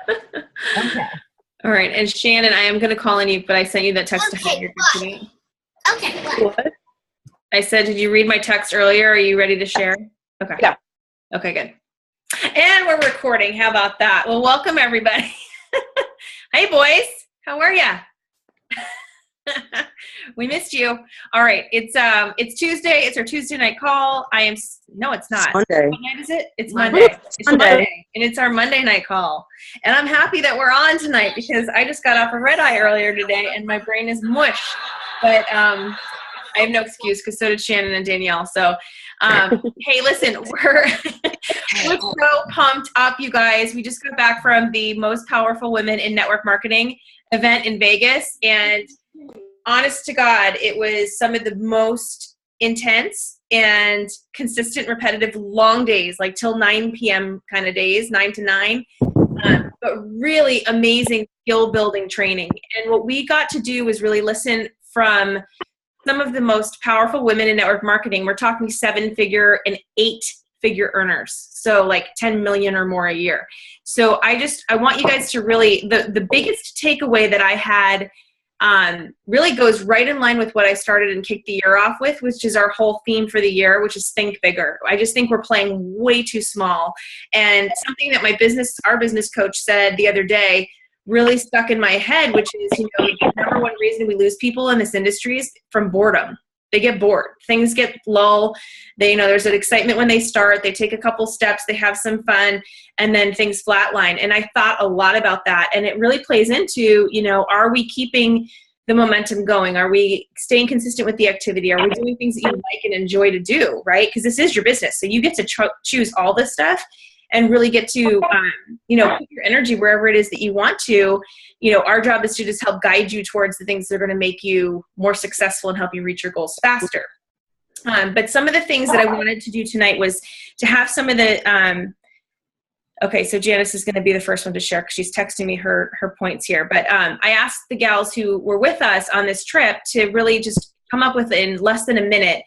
Okay. All right. And Shannon, I am going to call on you, but I sent you that text to Okay, today. Okay, what? I said, did you read my text earlier? Are you ready to share? Okay. Yeah. Okay, good. And we're recording. How about that? Well, welcome everybody. Hey boys, how are ya? We missed you. All right, it's Tuesday. It's our Tuesday night call. No, it's not. Monday. What night is it? It's Monday. It's Monday, and it's our Monday night call. And I'm happy that we're on tonight because I just got off a red eye earlier today, and my brain is mush. But I have no excuse because so did Shannon and Danielle. So, hey, listen, we're so pumped up, you guys. We just got back from the Most Powerful Women in Network Marketing event in Vegas, and honest to God, it was some of the most intense and consistent, repetitive, long days, like till 9 p.m. kind of days, 9 to 9, but really amazing skill building training. And what we got to do was really listen from some of the most powerful women in network marketing. We're talking 7-figure and 8-figure earners. So like 10 million or more a year. So I want you guys to really, the biggest takeaway that I had really goes right in line with what I started and kicked the year off with, which is our whole theme for the year, which is think bigger. I just think we're playing way too small. And something that our business coach said the other day really stuck in my head, which is, the number one reason we lose people in this industry is from boredom. They get bored. Things get lull. There's an excitement when they start. They take a couple steps. They have some fun, and then things flatline. And I thought a lot about that. And it really plays into, are we keeping the momentum going? Are we staying consistent with the activity? Are we doing things that you like and enjoy to do, right? Because this is your business. So you get to choose all this stuff and really get to, put your energy wherever it is that you want to. Our job is to just help guide you towards the things that are going to make you more successful and help you reach your goals faster. But some of the things that I wanted to do tonight was to have some of the, okay, so Janice is going to be the first one to share because she's texting me her points here. But I asked the gals who were with us on this trip to really just come up with, in less than a minute,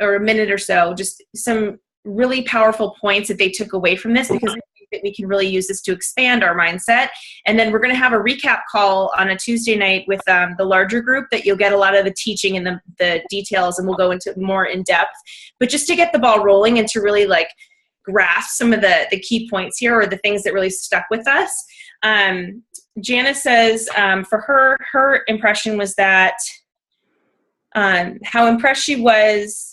or a minute or so, just some really powerful points that they took away from this, because I think that we can really use this to expand our mindset. And then we're going to have a recap call on a Tuesday night with the larger group that you'll get a lot of the teaching and the details, and we'll go into more in depth. But just to get the ball rolling and to really grasp some of the key points here, or the things that really stuck with us. Janice says for her impression was that how impressed she was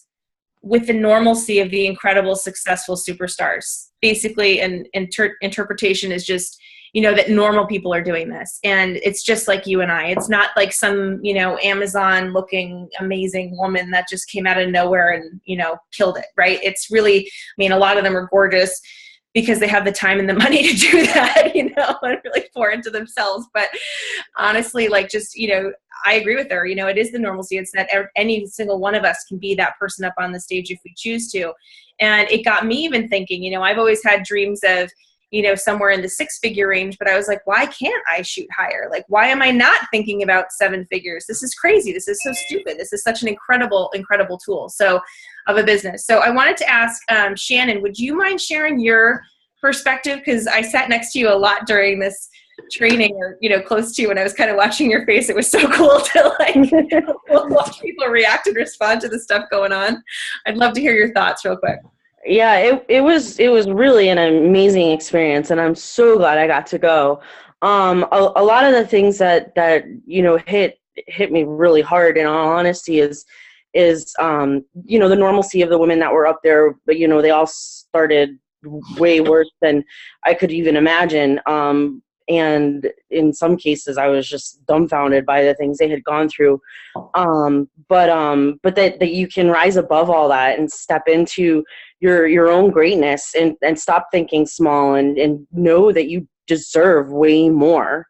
with the normalcy of the incredible, successful superstars. Basically, an interpretation is just, that normal people are doing this. And it's just like you and I. It's not like some, Amazon-looking amazing woman that just came out of nowhere and, killed it, right? It's really, a lot of them are gorgeous because they have the time and the money to do that, and really pour into themselves. But honestly, I agree with her. It is the normalcy. It's that any single one of us can be that person up on the stage if we choose to. And it got me even thinking, I've always had dreams of, somewhere in the 6-figure range, but I was like, why can't I shoot higher? Why am I not thinking about 7 figures? This is crazy. This is so stupid. This is such an incredible, incredible tool of a business. So I wanted to ask Shannon, would you mind sharing your perspective? Because I sat next to you a lot during this training, or close to you, when I was kind of watching your face. It was so cool to watch people react and respond to the stuff going on. I'd love to hear your thoughts real quick. Yeah, it was really an amazing experience, and I'm so glad I got to go. A lot of the things that hit me really hard, in all honesty, is the normalcy of the women that were up there. But they all started way worse than I could even imagine. And in some cases, I was just dumbfounded by the things they had gone through. But that you can rise above all that and step into your own greatness, and stop thinking small, and know that you deserve way more.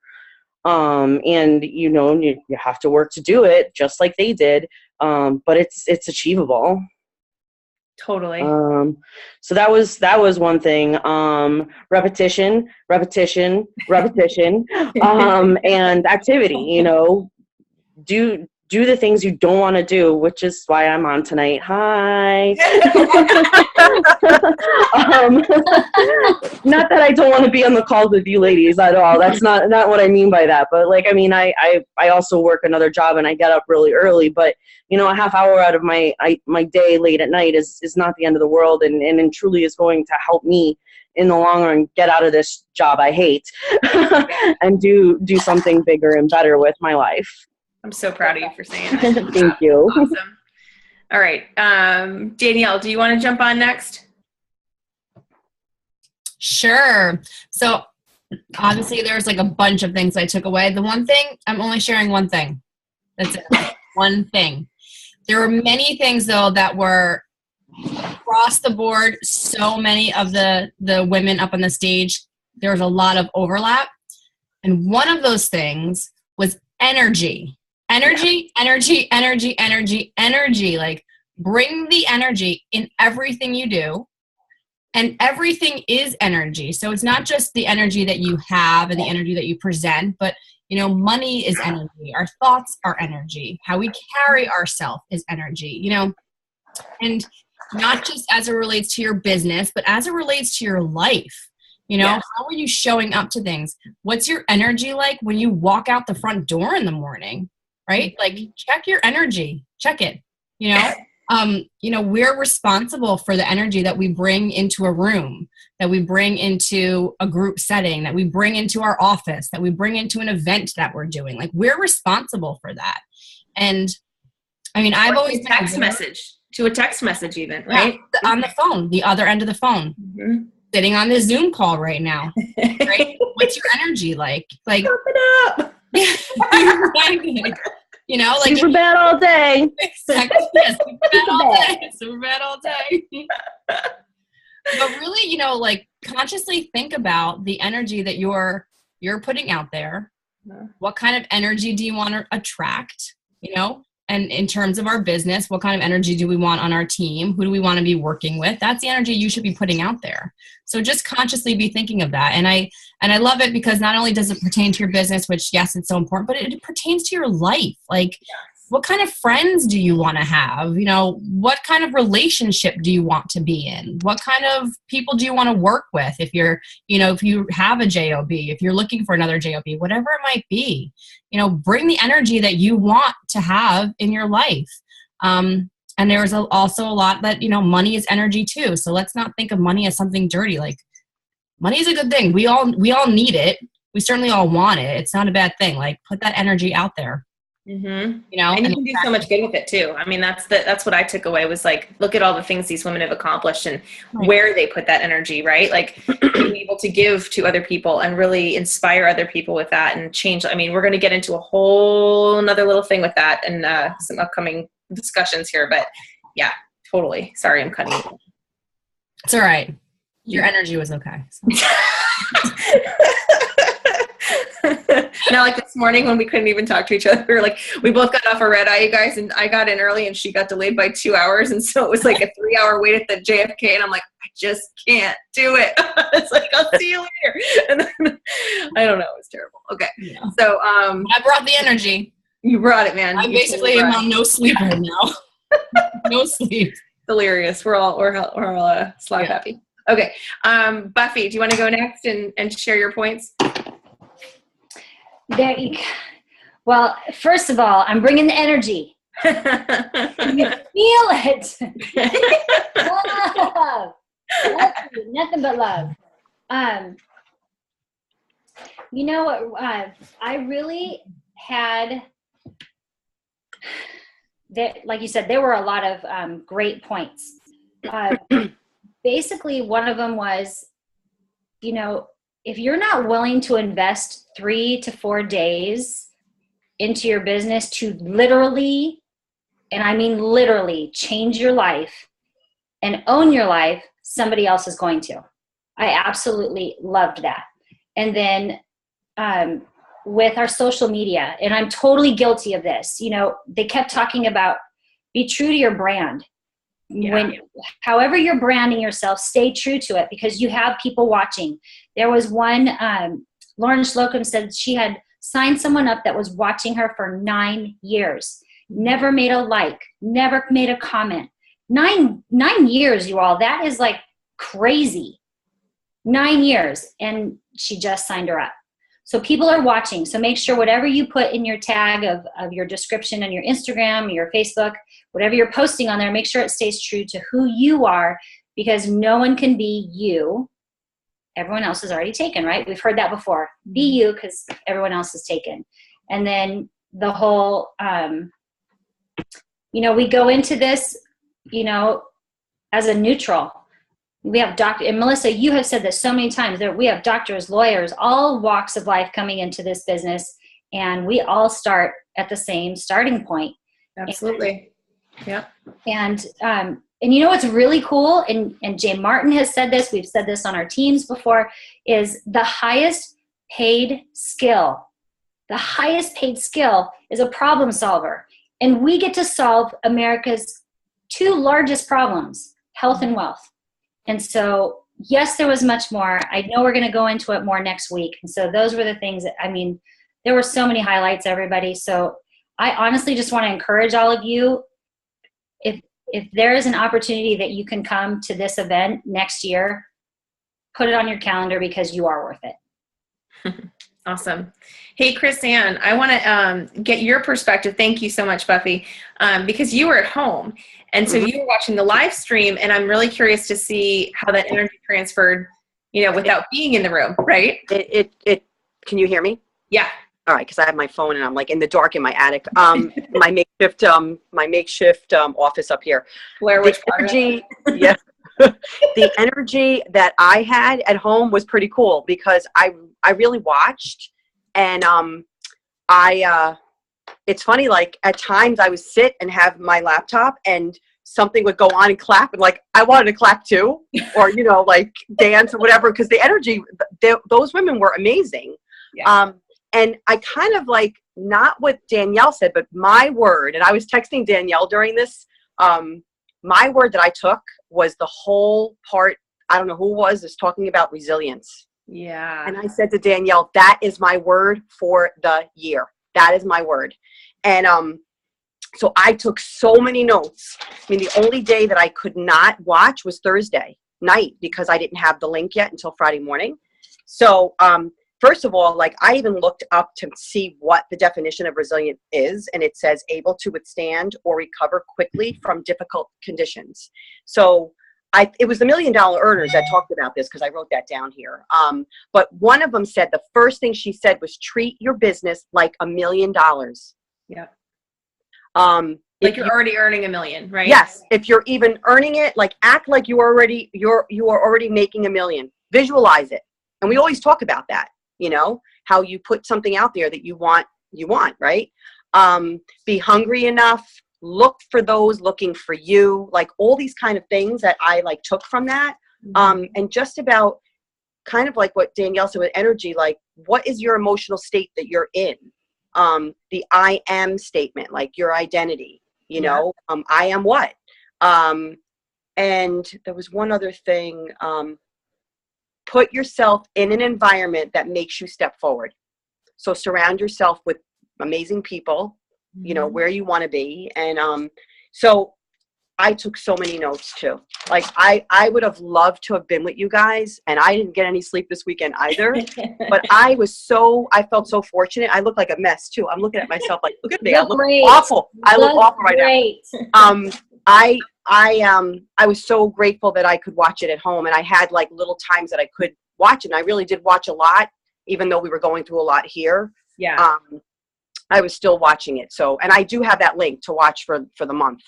And you have to work to do it, just like they did. But it's achievable. Totally. So that was one thing. Repetition, and activity. Do do the things you don't want to do, which is why I'm on tonight. Hi. Not that I don't want to be on the calls with you ladies at all. That's not what I mean by that. But like, I mean, I also work another job and I get up really early, but you know, a half hour out of my day late at night is not the end of the world, and truly is going to help me in the long run get out of this job I hate and do something bigger and better with my life. I'm so proud of you for saying that. Thank you. Awesome. All right. Danielle, do you want to jump on next? Sure. So obviously there's like a bunch of things I took away. The one thing, I'm only sharing one thing. That's it. One thing. There were many things though that were across the board. So many of the women up on the stage, there was a lot of overlap. And one of those things was energy. Energy. Like, bring the energy in everything you do. And everything is energy. So it's not just the energy that you have and the energy that you present, but, you know, money is energy. Our thoughts are energy. How we carry ourselves is energy, you know, and not just as it relates to your business, but as it relates to your life. You know, How are you showing up to things? What's your energy like when you walk out the front door in the morning, right? Like, check your energy, check it, you know? We're responsible for the energy that we bring into a room, that we bring into a group setting, that we bring into our office, that we bring into an event that we're doing. Like, we're responsible for that. And I mean, I've always been to a text message even, right? Yeah, on the phone, the other end of the phone. Mm-hmm. Sitting on this Zoom call right now, right? What's your energy like? Like, pump it up. Exactly. You know, like super bad all day. Exactly. Yes, super bad all day. But really, you know, like, consciously think about the energy that you're putting out there. What kind of energy do you want to attract? You know, and in terms of our business, what kind of energy do we want on our team? Who do we want to be working with? That's the energy you should be putting out there. So just consciously be thinking of that. And I love it because not only does it pertain to your business, which yes, it's so important, but it pertains to your life. Like, what kind of friends do you want to have? You know, what kind of relationship do you want to be in? What kind of people do you want to work with? If if you have a job, if you're looking for another job, whatever it might be, you know, bring the energy that you want to have in your life. And there's also a lot that, you know, money is energy too. So let's not think of money as something dirty. Like, money is a good thing. We all need it. We certainly all want it. It's not a bad thing. Like, put that energy out there. Mm-hmm. You know, and you can do so much good with it too. I mean, that's what I took away was like, look at all the things these women have accomplished and where they put that energy, right? Like, being able to give to other people and really inspire other people with that and change. I mean, we're going to get into a whole another little thing with that and some upcoming discussions here, but yeah, totally. Sorry, I'm cutting you. It's all right. Your energy was okay. So. Now, like this morning when we couldn't even talk to each other, we both got off a red eye, you guys, and I got in early and she got delayed by 2 hours. And so it was like a 3-hour wait at the JFK. And I'm like, I just can't do it. It's like, I'll see you later. And then, I don't know. It was terrible. Okay. Yeah. So, I brought the energy. You brought it, man. I basically am on no sleep right now. No sleep. Delirious. We're all slap happy. Okay. Buffy, do you want to go next and share your points? There you go. Well, first of all, I'm bringing the energy. You feel it. Love. Nothing but love. You know what? I really had that, like you said, there were a lot of great points. Basically, one of them was, you know, if you're not willing to invest 3 to 4 days into your business to literally, and I mean literally, change your life and own your life, somebody else is going to. I absolutely loved that. And then with our social media, and I'm totally guilty of this, you know, they kept talking about be true to your brand. Yeah. However you're branding yourself, stay true to it because you have people watching. There was one, Lauren Slocum said she had signed someone up that was watching her for 9 years. never made a like, never made a comment. 9 years, you all, that is like crazy. 9 years. And she just signed her up. So people are watching. So make sure whatever you put in your tag of your description on your Instagram, or your Facebook, whatever you're posting on there, make sure it stays true to who you are, because no one can be you. Everyone else is already taken, right? We've heard that before. Be you, because everyone else is taken. And then the whole, we go into this, as a neutral. We have and Melissa, you have said this so many times, that we have doctors, lawyers, all walks of life coming into this business, and we all start at the same starting point. Absolutely. Yeah. And what's really cool, and Jay Martin has said this, we've said this on our teams before, is the highest paid skill. The highest paid skill is a problem solver. And we get to solve America's 2 largest problems, health and wealth. And so, yes, there was much more. I know we're going to go into it more next week. And so those were the things that, there were so many highlights, everybody. So I honestly just want to encourage all of you, if there is an opportunity that you can come to this event next year, put it on your calendar, because you are worth it. Awesome. Hey, Chris Ann, I want to get your perspective. Thank you so much, Buffy, because you were at home. And so you were watching the live stream, and I'm really curious to see how that energy transferred, without being in the room, right? Can you hear me? Yeah. All right, because I have my phone and I'm like in the dark in my attic. My makeshift office up here. Blair Witch energy, yeah. The energy that I had at home was pretty cool, because I really watched, and it's funny, like at times I would sit and have my laptop and something would go on and clap, and like I wanted to clap too, or like dance or whatever, because the energy, those women were amazing. Yeah. And I kind of like, not what Danielle said, but my word, and I was texting Danielle during this, my word that I took was the whole part, I don't know who was talking about resilience. Yeah. And I said to Danielle, that is my word for the year. That is my word. And so I took so many notes. The only day that I could not watch was Thursday night, because I didn't have the link yet until Friday morning. So first of all, like I even looked up to see what the definition of resilient is, and it says able to withstand or recover quickly from difficult conditions. So it was the $1 Million Earners that talked about this, because I wrote that down here. But one of them said, the first thing she said was, treat your business like $1 million. Yeah. Like you're already earning $1 million, right? Yes. If you're even earning it, like act like you are already making $1 million. Visualize it. And we always talk about that, how you put something out there that you want, right? Be hungry enough, look for those looking for you, like all these kind of things that I like took from that. And just about kind of like what Danielle said with energy, like what is your emotional state that you're in? The I am statement, like your identity, I am what? And there was one other thing, put yourself in an environment that makes you step forward. So surround yourself with amazing people, where you want to be. And so I took so many notes too. Like I would have loved to have been with you guys, and I didn't get any sleep this weekend either. But I felt so fortunate. I look like a mess too. I'm looking at myself like, look at me. I look awful. I look awful right now. I was so grateful that I could watch it at home, and I had like little times that I could watch it. And I really did watch a lot, even though we were going through a lot here. Yeah. I was still watching it. So, and I do have that link to watch for the month.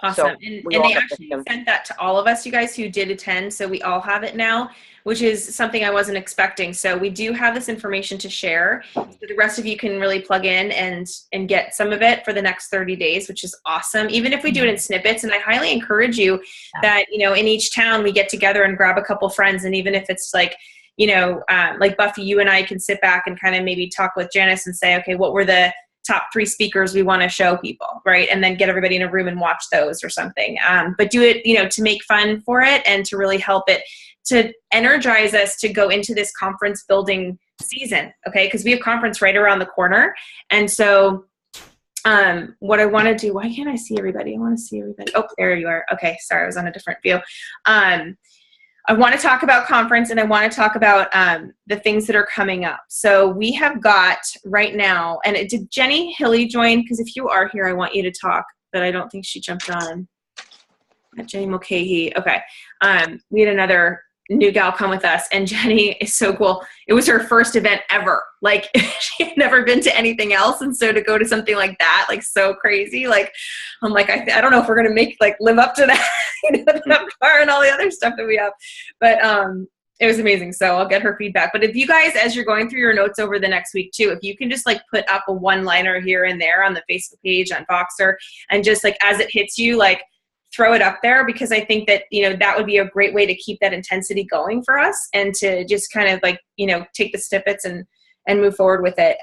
Awesome. So and they actually sent that to all of us, you guys who did attend. So we all have it now, which is something I wasn't expecting. So we do have this information to share. So the rest of you can really plug in and get some of it for the next 30 days, which is awesome. Even if we do it in snippets. And I highly encourage you that, in each town we get together and grab a couple friends. And even if it's like, like Buffy, you and I can sit back and kind of maybe talk with Janice and say, okay, what were the top 3 speakers we want to show people, right? And then get everybody in a room and watch those or something. But do it, to make fun for it and to really help it to energize us to go into this conference building season, okay? Because we have conference right around the corner. And so what I want to do, why can't I see everybody? I want to see everybody. Oh, there you are. Okay. Sorry. I was on a different view. I want to talk about conference, and I want to talk about the things that are coming up. So we have got right now, and did Jenny Hilly join? Because if you are here, I want you to talk, but I don't think she jumped on. Jenny Mulcahy. Okay. We had another new gal come with us, and Jenny is so cool. It was her first event ever. Like, she had never been to anything else. And so to go to something like that, like, so crazy. Like, I'm like, I don't know if we're going to live up to that, that bar and all the other stuff that we have. But, it was amazing. So I'll get her feedback. But if you guys, as you're going through your notes over the next week too, if you can just put up a one-liner here and there on the Facebook page, on Voxer, and just as it hits you, throw it up there, because I think that, that would be a great way to keep that intensity going for us, and to just kind of take the snippets and move forward with it.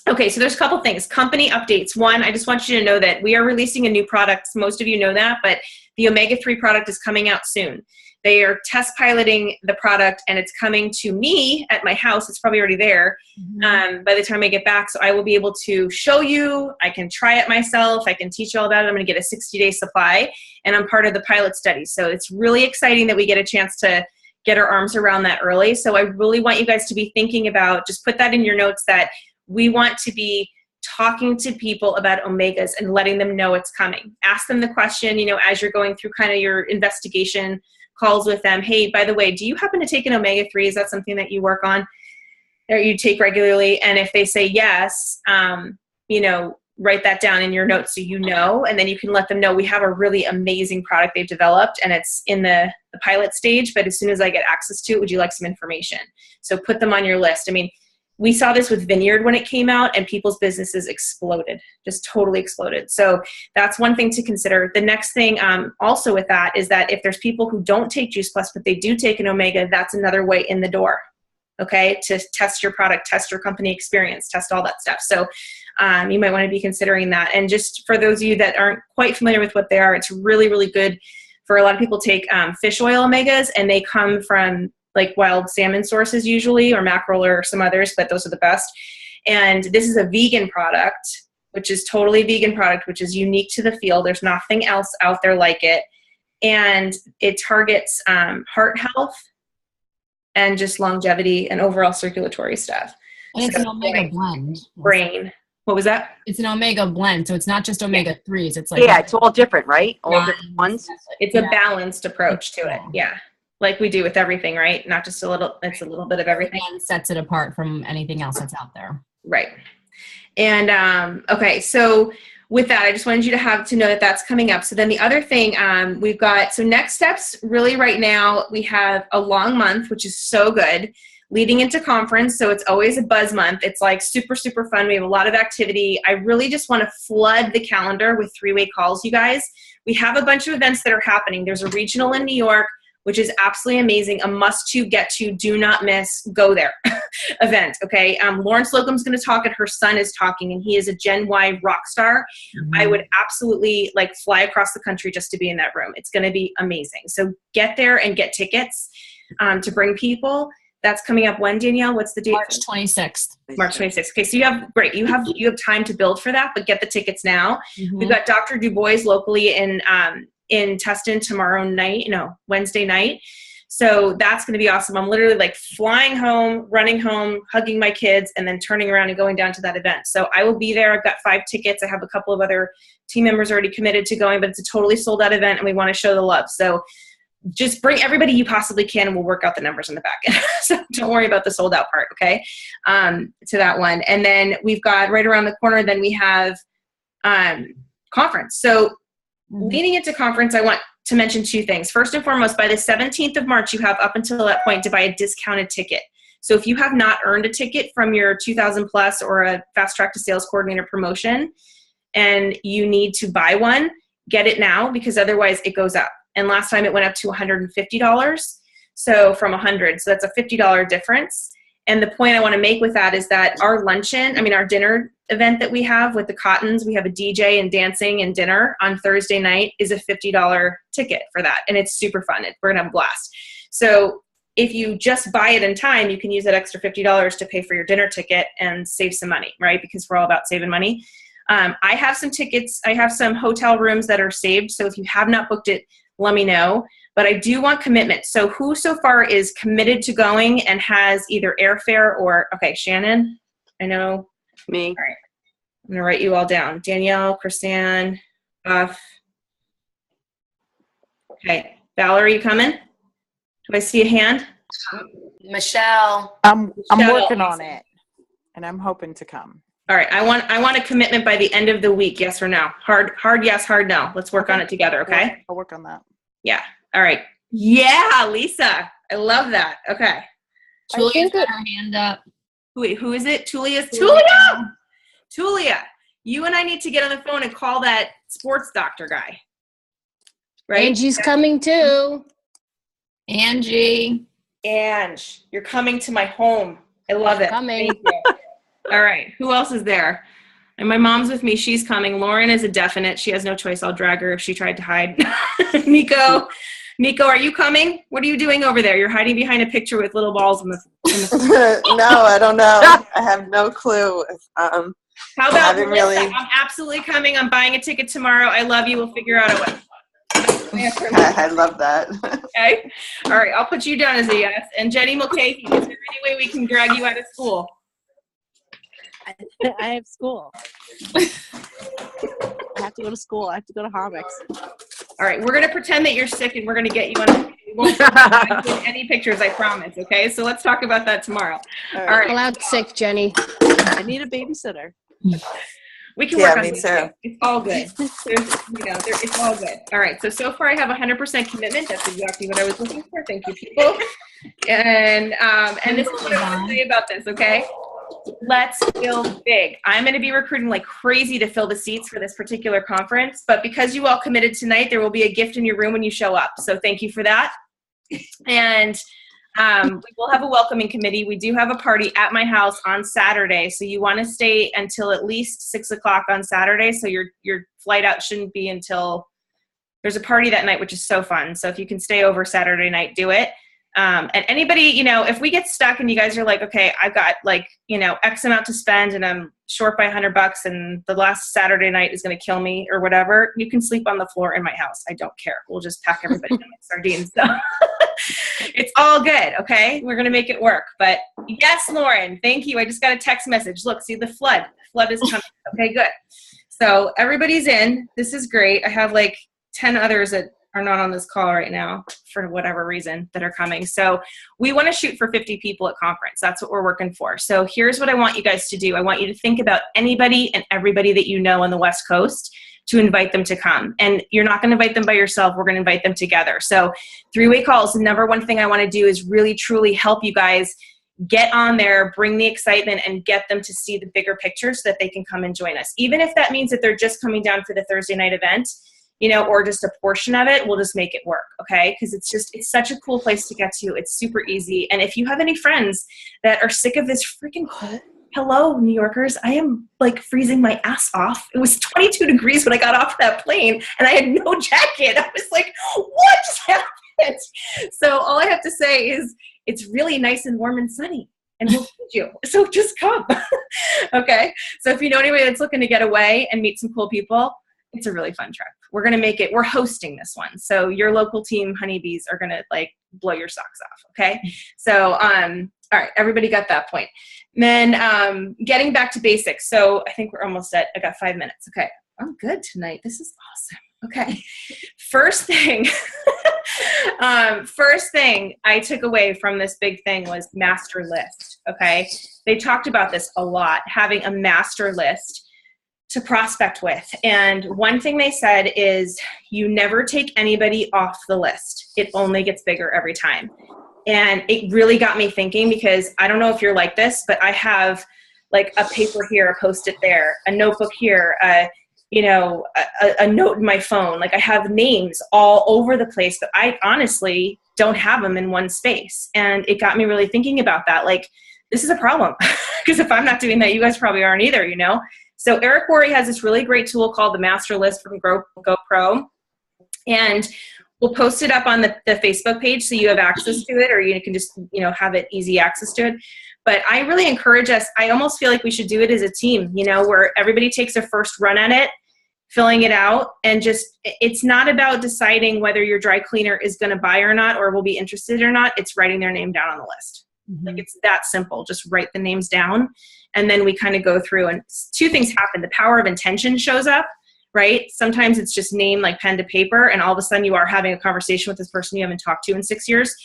Okay, so there's a couple things. Company updates. One, I just want you to know that we are releasing a new product. Most of you know that, but the omega-3 product is coming out soon. They are test piloting the product, and it's coming to me at my house. It's probably already there by the time I get back. So I will be able to show you. I can try it myself. I can teach you all about it. I'm going to get a 60-day supply, and I'm part of the pilot study. So it's really exciting that we get a chance to get our arms around that early. So I really want you guys to be thinking about, just put that in your notes, that we want to be talking to people about omegas and letting them know it's coming. Ask them the question, as you're going through kind of your investigation calls with them. Hey, by the way, do you happen to take an omega-3? Is that something that you work on or you take regularly? And if they say yes, write that down in your notes so and then you can let them know we have a really amazing product they've developed, and it's in the pilot stage, but as soon as I get access to it, would you like some information? So put them on your list. I mean, we saw this with Vineyard when it came out, and people's businesses exploded, just totally exploded. So that's one thing to consider. The next thing also with that is that if there's people who don't take Juice Plus, but they do take an omega, that's another way in the door, okay, to test your product, test your company experience, test all that stuff. So you might want to be considering that. And just for those of you that aren't quite familiar with what they are, it's really, really good for a lot of people take fish oil omegas, and they come from wild salmon sources usually, or mackerel or some others, but those are the best. And this is a vegan product, which is totally vegan product, which is unique to the field. There's nothing else out there like it. And it targets heart health and just longevity and overall circulatory stuff. And it's an omega blend. Brain. What was that? It's an omega blend, so it's not just omega-3s. It's it's all different, right? All different ones. It's a balanced approach to it. Yeah. Like we do with everything, right? Not just a little, it's a little bit of everything. And sets it apart from anything else that's out there. Right. And, okay. So with that, I just wanted you to know that that's coming up. So then the other thing we've got, so next steps really right now, we have a long month, which is so good, leading into conference. So it's always a buzz month. It's super, super fun. We have a lot of activity. I really just want to flood the calendar with 3-way calls, you guys. We have a bunch of events that are happening. There's a regional in New York, which is absolutely amazing. A must to get to, do not miss, go there event, okay? Lauren Slocum's gonna talk, and her son is talking, and he is a Gen Y rock star. I would absolutely fly across the country just to be in that room. It's gonna be amazing. So get there and get tickets to bring people. That's coming up when, Danielle? What's the date? March 26th. March 26th. Okay, so you have time to build for that, but get the tickets now. We've got Dr. Du Bois locally in Tustin Wednesday night. So that's going to be awesome. I'm literally flying home, running home, hugging my kids, and then turning around and going down to that event. So I will be there. I've got 5 tickets. I have a couple of other team members already committed to going, but it's a totally sold out event, and we want to show the love. So just bring everybody you possibly can, and we'll work out the numbers in the back end. So don't worry about the sold out part, okay? To that one. And then we've got right around the corner, then we have conference. So leading into conference, I want to mention 2 things. First and foremost, by the 17th of March, you have up until that point to buy a discounted ticket. So if you have not earned a ticket from your 2000 plus or a fast track to sales coordinator promotion, and you need to buy one, get it now, because otherwise it goes up. And last time it went up to $150. So from $100, so that's a $50 difference. And the point I want to make with that is that our dinner event that we have with the Cottons, we have a DJ and dancing and dinner on Thursday night, is a $50 ticket for that. And it's super fun. We're going to have a blast. So if you just buy it in time, you can use that extra $50 to pay for your dinner ticket and save some money, right? Because we're all about saving money. I have some tickets. I have some hotel rooms that are saved. So if you have not booked it, let me know. But I do want commitment. So who so far is committed to going and has either airfare or, okay, Shannon, I know. Me. All right. I'm going to write you all down. Danielle, Chrisanne, Buff. Okay. Valerie, you coming? Do I see a hand? Michelle. I'm Michelle, working on awesome. it, and I'm hoping to come. All right. I want a commitment by the end of the week. Yes or no? Hard yes, hard no. Let's work on it together. Okay. I'll work on that. Yeah. All right. Yeah, Lisa. I love that. Okay. Julia's got her hand up. Wait, who is it? Tulia? Tulia. Tulia, you and I need to get on the phone and call that sports doctor guy. Right? Angie's coming too. Angie. Ange, you're coming to my home. I love it. Coming. Thank you. All right. Who else is there? And my mom's with me. She's coming. Lauren is a definite. She has no choice. I'll drag her if she tried to hide. Nico, are you coming? What are you doing over there? You're hiding behind a picture with little balls in the No, I don't know. I have no clue. How about haven't Melissa? really- I'm absolutely coming. I'm buying a ticket tomorrow. I love you. We'll figure out a way. I love that. Okay. All right. I'll put you down as a yes. And Jenny Mulcahy, is there any way we can drag you out of school? I have school. I have to go to school. I have to go to Hobbits. All right. We're going to pretend that you're sick and we're going to get you on. We won't get any pictures, I promise. Okay. So let's talk about that tomorrow. All right. Call out sick, Jenny. I need a babysitter. We can Yeah, work on me this. too. It's all good. It's all good. All right. So far I have 100% commitment. That's exactly what I was looking for. Thank you, people. And this is what I want to say about this. Okay. Let's build big. I'm going to be recruiting like crazy to fill the seats for this particular conference, but because you all committed tonight, there will be a gift in your room when you show up. So thank you for that. And we will have a welcoming committee. We do have a party at my house on Saturday. So you want to stay until at least 6 o'clock on Saturday. So your flight out shouldn't be until there's a party that night, which is so fun. So if you can stay over Saturday night, do it. And anybody, if we get stuck and you guys are like, okay, I've got like, X amount to spend and I'm short by $100 and the last Saturday night is going to kill me or whatever, you can sleep on the floor in my house. I don't care. We'll just pack everybody in like sardines. So it's all good. Okay. We're going to make it work. But yes, Lauren, thank you. I just got a text message. Look, see the flood is coming. Okay, good. So everybody's in. This is great. I have like 10 others that are not on this call right now for whatever reason that are coming. So we want to shoot for 50 people at conference. That's what we're working for. So here's what I want you guys to do. I want you to think about anybody and everybody that you know on the West Coast to invite them to come. And you're not going to invite them by yourself. We're going to invite them together. So 3-way calls. The number one thing I want to do is really, truly help you guys get on there, bring the excitement, and get them to see the bigger picture so that they can come and join us. Even if that means that they're just coming down for the Thursday night event, or just a portion of it, we'll just make it work, okay? Because it's such a cool place to get to. It's super easy. And if you have any friends that are sick of this freaking cold, hello, New Yorkers, I am like freezing my ass off. It was 22 degrees when I got off that plane, and I had no jacket. I was like, what just happened? So all I have to say is it's really nice and warm and sunny, and we'll feed you. So just come, okay? So if you know anybody that's looking to get away and meet some cool people, it's a really fun trip. We're going to make it, we're hosting this one. So your local team, Honeybees, are going to like blow your socks off. Okay. So, all right, everybody got that point. And then getting back to basics. So I think we're almost I got 5 minutes. Okay. I'm good tonight. This is awesome. Okay. First thing I took away from this big thing was master list. Okay. They talked about this a lot, having a master list to prospect with. And one thing they said is you never take anybody off the list. It only gets bigger every time. And it really got me thinking, because I don't know if you're like this, but I have like a paper here, a Post-it there, a notebook here, a note in my phone. Like I have names all over the place, but I honestly don't have them in one space. And it got me really thinking about that. Like, this is a problem, because if I'm not doing that, you guys probably aren't either, So Eric Worre has this really great tool called the Master List from GoPro, and we'll post it up on the Facebook page so you have access to it, or you can just have it easy access to it. But I really encourage us. I almost feel like we should do it as a team, you know, where everybody takes a first run at it, filling it out. And just, it's not about deciding whether your dry cleaner is going to buy or not, or will be interested or not. It's writing their name down on the list. Like, it's that simple. Just write the names down. And then we kind of go through, and two things happen. The power of intention shows up, right? Sometimes it's just name, like pen to paper, and all of a sudden you are having a conversation with this person you haven't talked to in 6 years.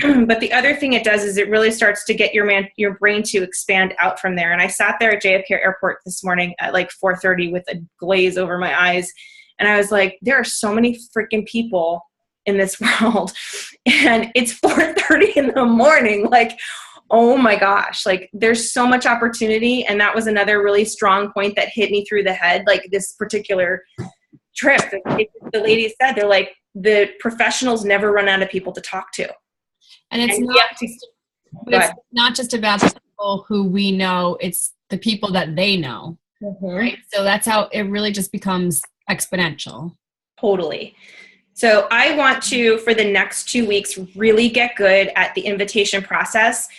But the other thing it does is it really starts to get your brain to expand out from there. And I sat there at JFK Airport this morning at like 4:30 with a glaze over my eyes. And I was like, there are so many freaking people in this world. And it's 4:30 in the morning. Like, oh my gosh, like there's so much opportunity. And that was another really strong point that hit me through the head. Like this particular trip, the ladies said, they're like, the professionals never run out of people to talk to. And it's not just about the people who we know, it's the people that they know. Right? So that's how it really just becomes exponential. Totally. So I want to, for the next 2 weeks, really get good at the invitation process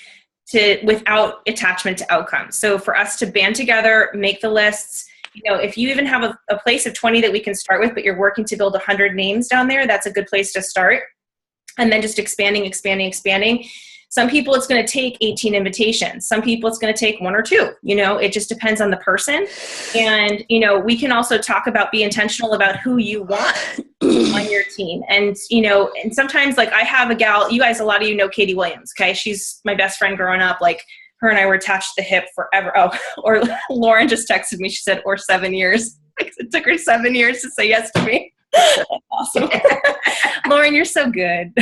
without attachment to outcomes. So for us to band together, make the lists. You know, if you even have a place of 20 that we can start with, but you're working to build 100 names down there, that's a good place to start. And then just expanding. Some people it's going to take 18 invitations. Some people it's going to take 1 or 2. You know, it just depends on the person. And, you know, we can also talk about, be intentional about who you want on your team. And, you know, and sometimes like I have a gal, you guys, a lot of you know Katie Williams. Okay. She's my best friend growing up. Like her and I were attached to the hip forever. Oh, or Lauren just texted me. She said, or 7 years. It took her 7 years to say yes to me. That's awesome. Lauren, you're so good.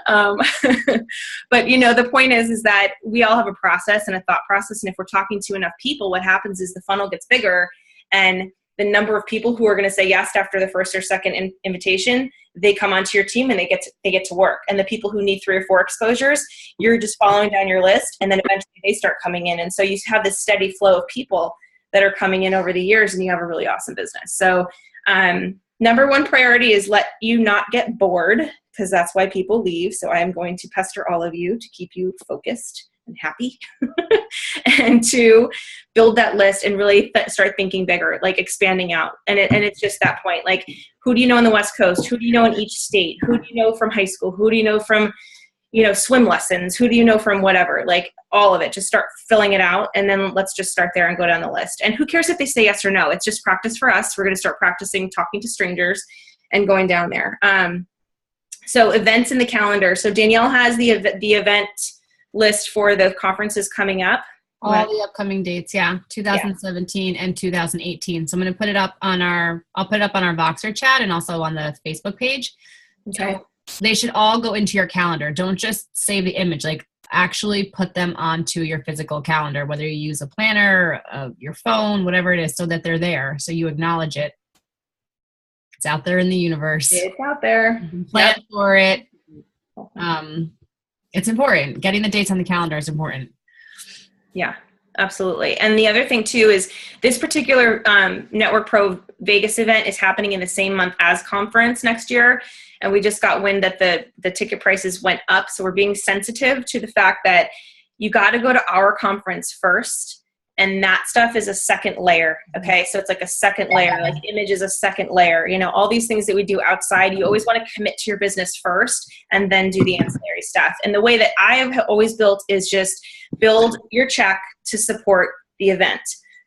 But you know, the point is that we all have a process and a thought process. And if we're talking to enough people, what happens is the funnel gets bigger, and the number of people who are going to say yes after the first or second invitation, they come onto your team and they get to work. And the people who need 3 or 4 exposures, you're just following down your list, and then eventually they start coming in. And so you have this steady flow of people that are coming in over the years, and you have a really awesome business. So number 1 priority is let you not get bored, because that's why people leave. So I am going to pester all of you to keep you focused and happy. And 2, build that list and really start thinking bigger, like expanding out. And it's just that point. Like, who do you know on the West Coast? Who do you know in each state? Who do you know from high school? Who do you know from, you know, swim lessons? Who do you know from whatever? Like all of it. Just start filling it out, and then let's just start there and go down the list. And who cares if they say yes or no? It's just practice for us. We're going to start practicing talking to strangers and going down there. So events in the calendar. So Danielle has the event list for the conferences coming up. All the upcoming dates, 2017 and 2018. So I'm going to put it up on I'll put it up on our Voxer chat and also on the Facebook page. Okay. So they should all go into your calendar. Don't just save the image, like actually put them onto your physical calendar, whether you use a planner, your phone, whatever it is, so that they're there. So you acknowledge it. It's out there in the universe. It's out there. Plan for it. It's important. Getting the dates on the calendar is important. Yeah, absolutely. And the other thing too is this particular Network Pro Vegas event is happening in the same month as conference next year. And we just got wind that the ticket prices went up. So we're being sensitive to the fact that you got to go to our conference first. And that stuff is a second layer. Okay. So it's like a second layer, like image is a second layer, you know, all these things that we do outside, you always want to commit to your business first and then do the ancillary stuff. And the way that I have always built is just build your check to support the event.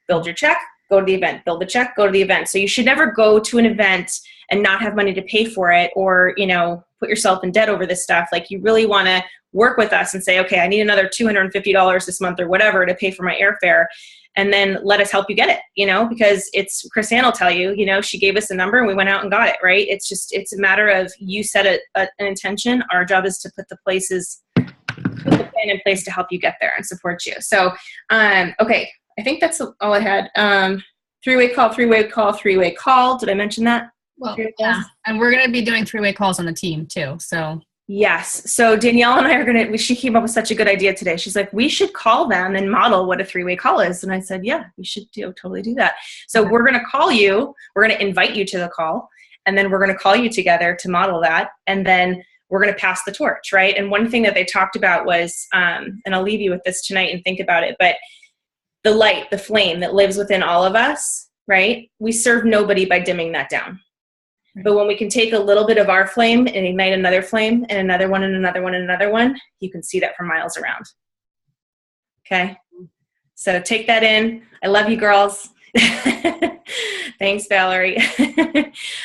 Build your check, go to the event, build the check, go to the event. So you should never go to an event and not have money to pay for it, or, you know, put yourself in debt over this stuff. Like, you really want to work with us and say, okay, I need another $250 this month or whatever to pay for my airfare. And then let us help you get it, you know, because it's, Chrisanne will tell you, you know, she gave us a number and we went out and got it, right? It's a matter of, you set an intention. Our job is to put the plan in place to help you get there and support you. So, okay. I think that's all I had. Three-way call. Did I mention that? Well, yeah. And we're going to be doing 3-way calls on the team too. So yes. So Danielle and I are she came up with such a good idea today. She's like, we should call them and model what a 3-way call is. And I said, yeah, we should totally do that. So we're going to call you. We're going to invite you to the call, and then we're going to call you together to model that. And then we're going to pass the torch, right? And one thing that they talked about was, and I'll leave you with this tonight and think about it, but the light, the flame that lives within all of us, right? We serve nobody by dimming that down. But when we can take a little bit of our flame and ignite another flame and another one and another one and another one, you can see that for miles around. Okay? So take that in. I love you, girls. Thanks, Valerie.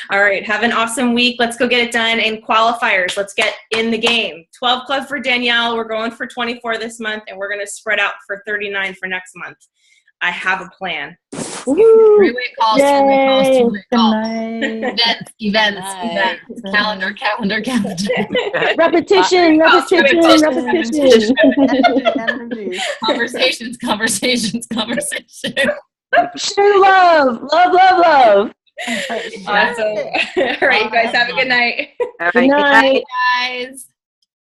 All right. Have an awesome week. Let's go get it done. And qualifiers, let's get in the game. 12 club for Danielle. We're going for 24 this month, and we're going to spread out for 39 for next month. I have a plan. Three-way calls, three-way calls, Yay. three-way calls. Events. Calendar. Repetition. Energy. Conversations. Share love. Love. Awesome. All right, you guys have a good night. All right, Good night. Guys.